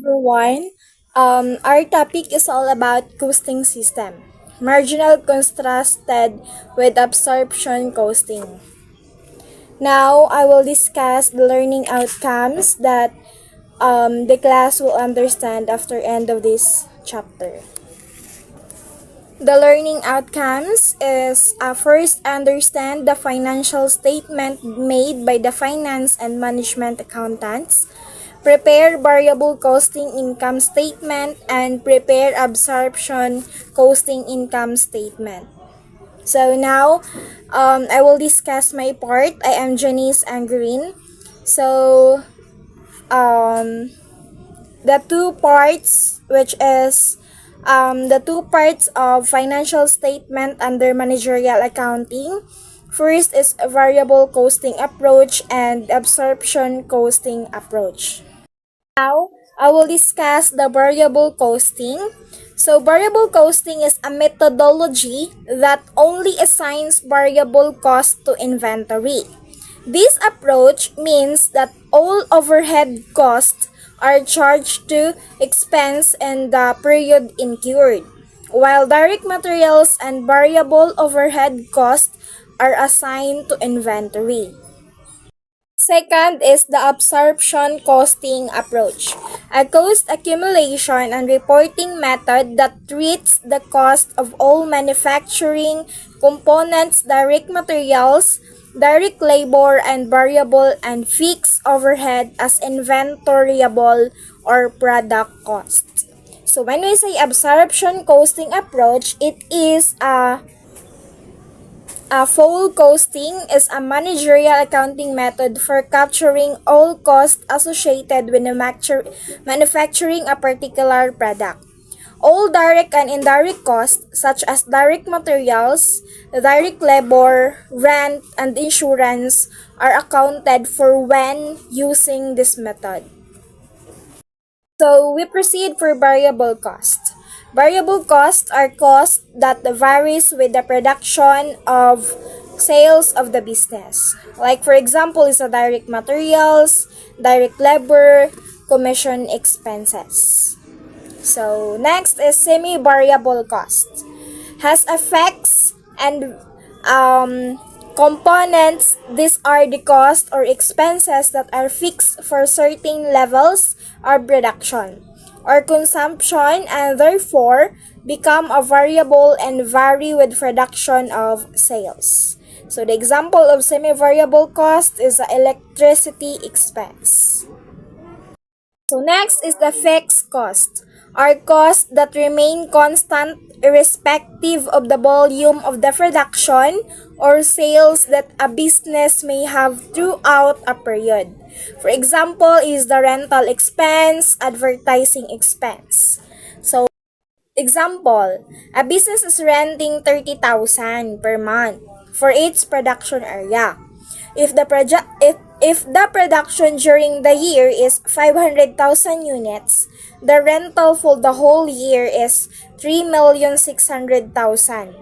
Everyone. Our topic is all about coasting system. Marginal contrasted with absorption coasting. Now, I will discuss the learning outcomes that the class will understand after end of this chapter. The learning outcomes is first understand the financial statement made by the finance and management accountants. Prepare variable costing income statement and prepare absorption costing income statement. So now, I will discuss my part. I am Janice Angreen. So, um, the two parts, which is the two parts of financial statement under managerial accounting. First is a variable costing approach and absorption costing approach. Now, I will discuss the variable costing. So, variable costing is a methodology that only assigns variable cost to inventory. This approach means that all overhead costs are charged to expense in the period incurred, while direct materials and variable overhead costs are assigned to inventory. Second is the absorption costing approach, a cost accumulation and reporting method that treats the cost of all manufacturing components, direct materials, direct labor, and variable and fixed overhead as inventoriable or product cost. So when we say absorption costing approach, it is a full costing is a managerial accounting method for capturing all costs associated with manufacturing a particular product. All direct and indirect costs, such as direct materials, direct labor, rent, and insurance, are accounted for when using this method. So we proceed for variable cost. Variable costs are costs that varies with the production of sales of the business. Like for example is a direct materials, direct labor, commission expenses. So next is semi-variable cost. Has effects and components. These are the costs or expenses that are fixed for certain levels of production or consumption and therefore become a variable and vary with production of sales. So the example of semi-variable cost is the electricity expense. So next is the fixed cost, are costs that remain constant irrespective of the volume of the production or sales that a business may have throughout a period. For example is the rental expense, advertising expense. So example, a business is renting 30,000 per month for its production area. If the production during the year is 500,000 units, the rental for the whole year is 3,600,000.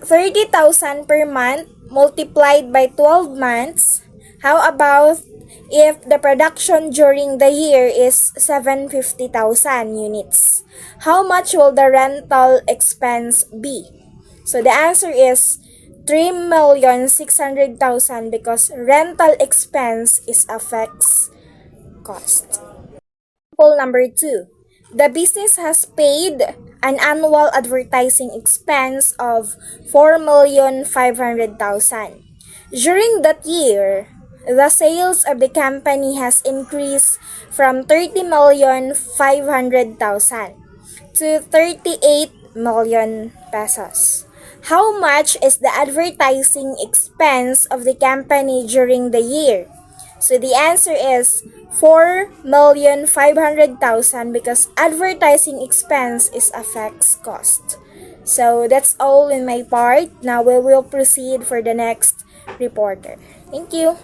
30,000 per month multiplied by 12 months. How about if the production during the year is 750,000 units? How much will the rental expense be? So the answer is 3,600,000 because rental expense is a fixed cost. Example number 2. The business has paid an annual advertising expense of 4,500,000. During that year, the sales of the company has increased from 30,500,000 to 38 million pesos. How much is the advertising expense of the company during the year? So the answer is 4,500,000 because advertising expense is a fixed cost. So that's all in my part. Now we will proceed for the next reporter. Thank you.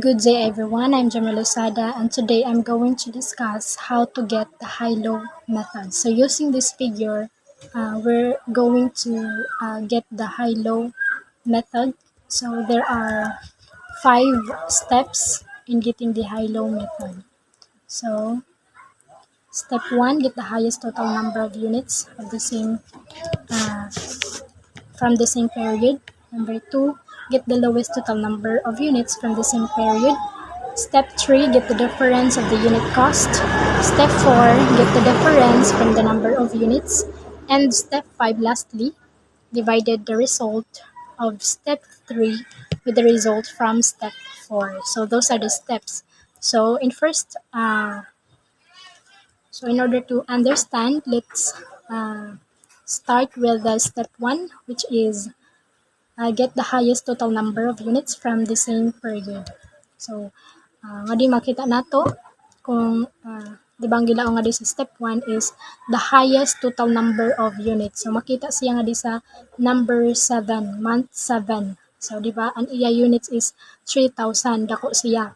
Good day everyone, I'm Jamila Losada and today I'm going to discuss how to get the high-low method. So using this figure, we're going to get the high-low method. So there are 5 steps in getting the high-low method. So, step 1, get the highest total number of units of the same from the same period. Number 2, get the lowest total number of units from the same period. Step 3, get the difference of the unit cost. Step 4, get the difference from the number of units. And step 5, lastly, divided the result of step 3 with the result from step 4. So those are the steps. So in order to understand, let's start with the step 1, which is get the highest total number of units from the same period. So, nga di makita nato kung di ba ang gilaong nga di sa step 1 is the highest total number of units. So, makita siya nga di sa number 7, month 7. So, di ba, ang iya units is 3,000. Dako siya.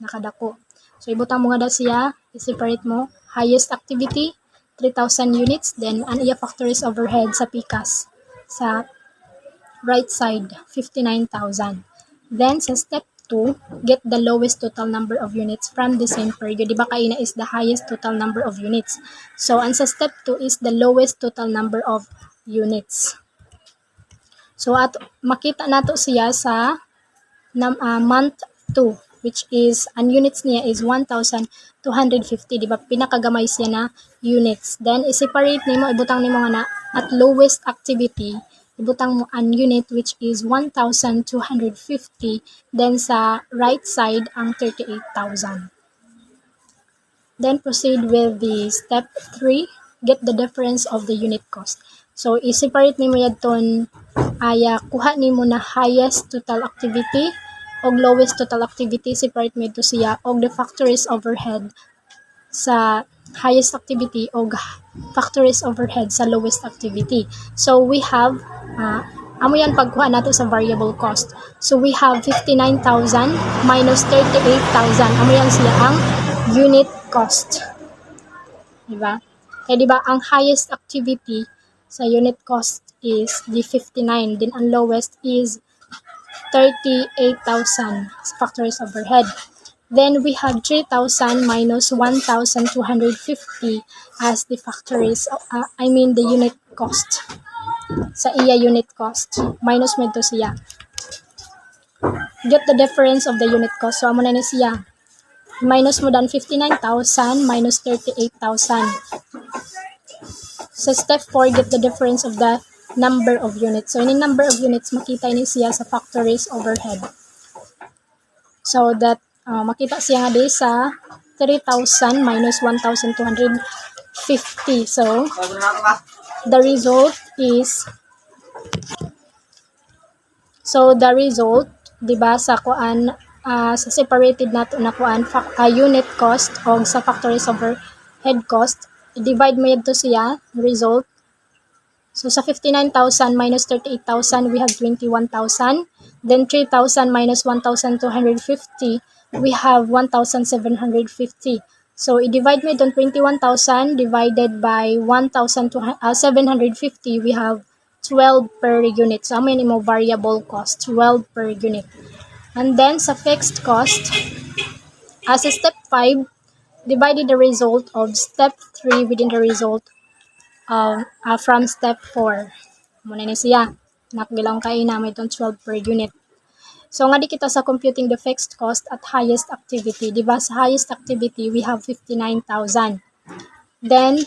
Nakadako. So, ibutang mo nga da siya, i-separate mo, highest activity, 3,000 units, then ang iya factories overhead sa PICAS. Sa right side, 59,000. Then, sa step 2, get the lowest total number of units from the same period. Diba kaina is the highest total number of units. So, ang sa step 2 is the lowest total number of units. So, at makita nato siya sa month 2, which is, ang units niya is 1,250. Diba, pinakagamay siya na units. Then, i-separate nimo, ibutang nimo nga na at lowest activity, ibutang mo an unit which is 1,250, then sa right side ang 38,000. Then proceed with the step 3, get the difference of the unit cost. So i-separate nimo yadton kuha nimo na highest total activity og lowest total activity, separate mo ito siya og the factories overhead sa highest activity o factories overhead sa lowest activity. So we have amo yan pagkuha nato sa variable cost. So we have 59,000 minus 38,000. Amo yan siya ang unit cost. Diba? Kaya diba ang highest activity sa unit cost is the 59. Then ang lowest is 38,000 factories overhead. Then we have 3,000 minus 1,250 as the factories, the unit cost. Sa iya unit cost, minus mo ito siya. Get the difference of the unit cost. So, amo na ni siya. Minus mo dan 59,000 minus 38,000. Sa step 4, get the difference of the number of units. So, in number of units, makita ni siya sa factories overhead. So, that makita siya nga di sa 3,000 minus 1,250. So, the result is, diba, sa kuan, sa separated nato na kuan, unit cost o sa factories overhead cost, divide mo yun to siya, result. So, sa 59,000 minus 38,000, we have 21,000. Then, 3,000 minus 1,250, we have 1,750. So, i-divide mo itong 21,000 divided by 1,750, we have 12 per unit. So, amin mo variable cost, 12 per unit. And then, sa fixed cost, as a step 5, divided the result of step 3 within the result from step 4. Muna ni siya. Nakbilang kayo na may itong 12 per unit. So, nga di kita sa computing the fixed cost at highest activity. Diba, sa highest activity, we have 59,000. Then,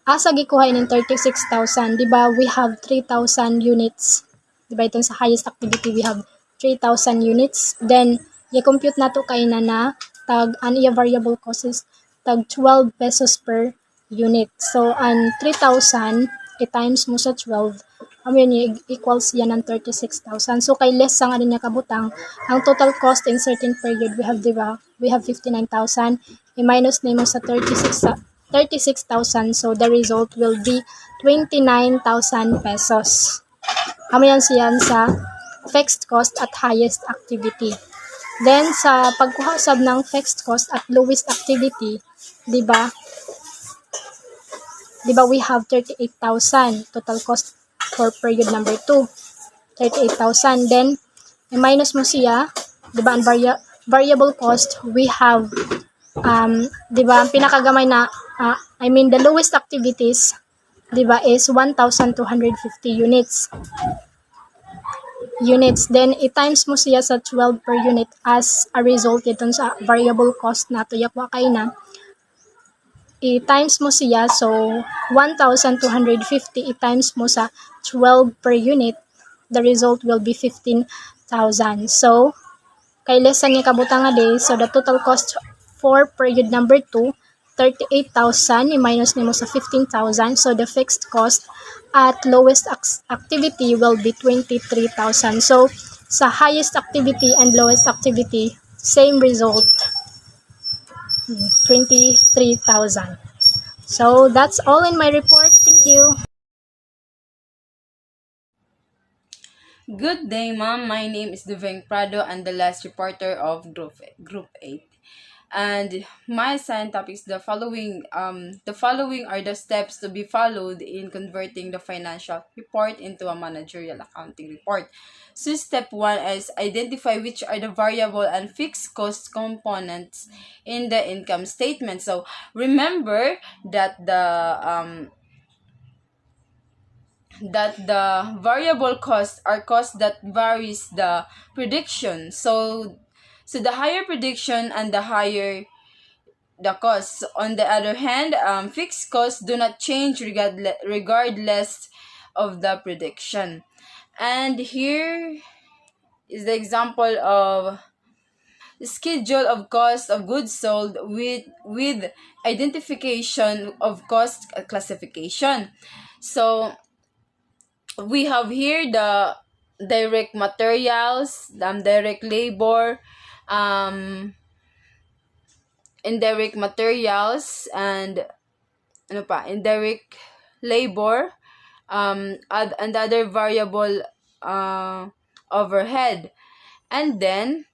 asa gikuha ng 36,000, diba, we have 3,000 units. Diba, itong sa highest activity, we have 3,000 units. Then, i-compute na to kayo na tag, iya variable cost is tag 12 pesos per unit. So, ang 3,000, i-times mo sa 12, equals yan ng 36,000. So, kay less sa nga din niya kabutang, ang total cost in certain period, we have, diba, we have 59,000, i-minus na mo sa 36,000, so the result will be 29,000 pesos. Yan siyan sa fixed cost at highest activity. Then, sa pagkuha sab ng fixed cost at lowest activity, diba, we have 38,000 total cost for period number 2. 38,000. Then, i-minus mo siya, diba, ang variable cost, we have, di ba, ang pinakagamay na, the lowest activities, di ba, is 1,250 units. Then, i-times mo siya sa 12 per unit as a result itong sa variable cost na tuyakwa kay na. I-times mo siya, so 1,250 i-times mo sa 12 per unit, the result will be 15,000. So, kay lesson niya kabutang nga day, so the total cost for period number 2, 38,000, i-minus nimo sa 15,000, so the fixed cost at lowest activity will be 23,000. So, sa highest activity and lowest activity, same result, 23,000. So, that's all in my report. Thank you. Good day, ma'am. My name is Duveng Prado. I'm the last reporter of Group 8. And my assigned topics the following are the steps to be followed in converting the financial report into a managerial accounting report. So step 1 is identify which are the variable and fixed cost components in the income statement. So remember that the variable costs are costs that varies the prediction. So the higher prediction and the higher the costs. On the other hand, fixed costs do not change regardless of the prediction. And here is the example of the schedule of cost of goods sold with identification of cost classification. So we have here the direct materials, direct labor, indirect materials, and indirect labor, and other variable overhead. And then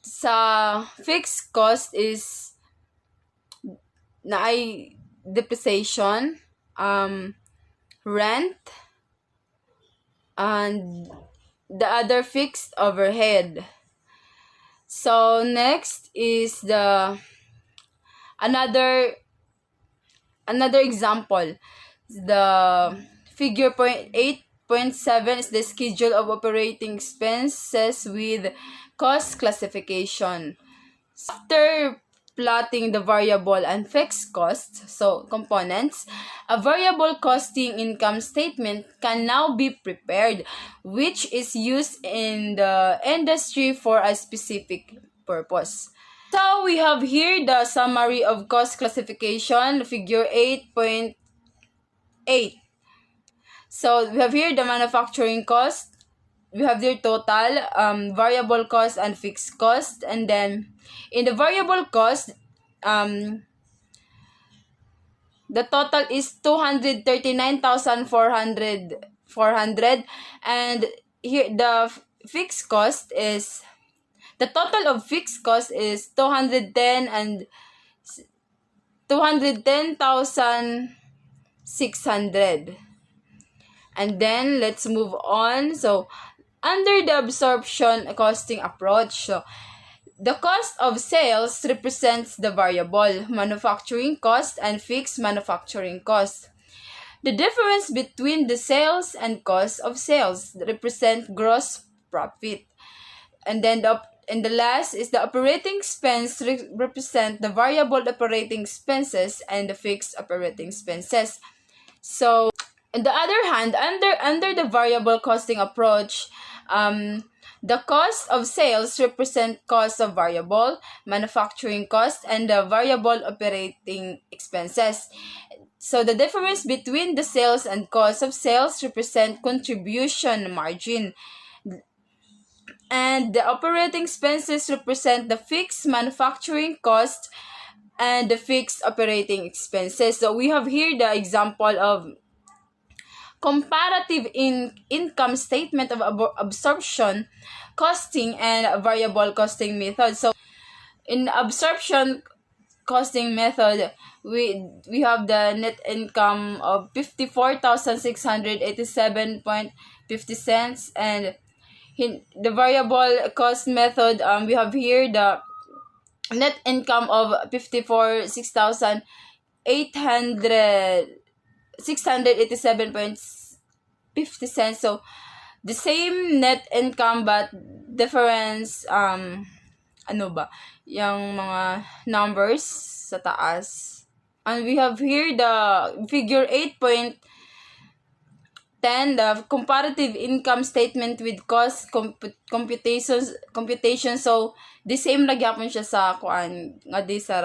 sa fixed cost is na ay depreciation, rent, and the other fixed overhead. So next is the another example. The figure 8.7 is the schedule of operating expenses with cost classification. After plotting the variable and fixed costs, so components, a variable costing income statement can now be prepared, which is used in the industry for a specific purpose. So we have here the summary of cost classification, figure 8.8. So we have here the manufacturing cost. We have their total, variable cost and fixed cost. And then in the variable cost, the total is 239,400, and here the fixed cost is the total of fixed cost is 210,600. And then let's move on. So under the absorption costing approach, so the cost of sales represents the variable manufacturing cost and fixed manufacturing cost. The difference between the sales and cost of sales represent gross profit. And then the last is the operating expense represent the variable operating expenses and the fixed operating expenses. So on the other hand, under the variable costing approach, the cost of sales represent cost of variable manufacturing cost and the variable operating expenses. So the difference between the sales and cost of sales represent contribution margin. And the operating expenses represent the fixed manufacturing cost and the fixed operating expenses. So we have here the example of comparative income statement of absorption costing and variable costing method. So in absorption costing method, we have the net income of 54,687.50 cents, and the variable cost method, we have here the net income of 54 6,887.50 cents. So the same net income but difference, ano ba, yung mga numbers sa taas. And we have here the figure 8.10, the comparative income statement with cost computation. So the same nagyapon siya sa kuan nga di sa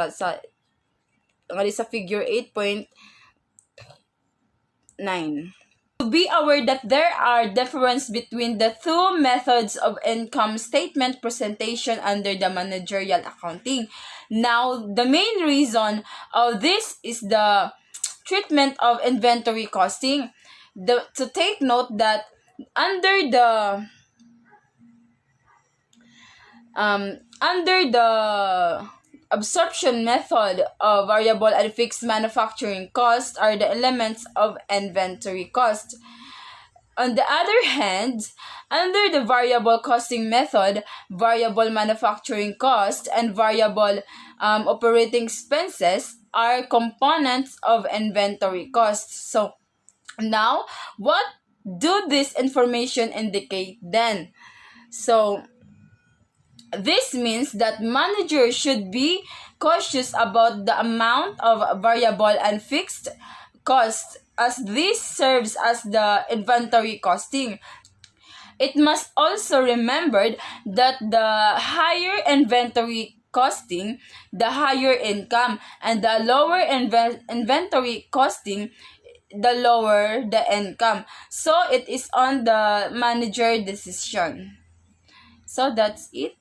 figure 8.9. To be aware that there are difference between the two methods of income statement presentation under the managerial accounting. Now, the main reason of this is the treatment of inventory costing. To take note that under the absorption method of variable and fixed manufacturing cost are the elements of inventory cost. On the other hand, under the variable costing method, variable manufacturing cost and variable operating expenses are components of inventory costs. So now, what do this information indicate then? So this means that managers should be cautious about the amount of variable and fixed costs, as this serves as the inventory costing. It must also remembered that the higher inventory costing, the higher income, and the lower inventory costing, the lower the income. So it is on the manager decision. So that's it.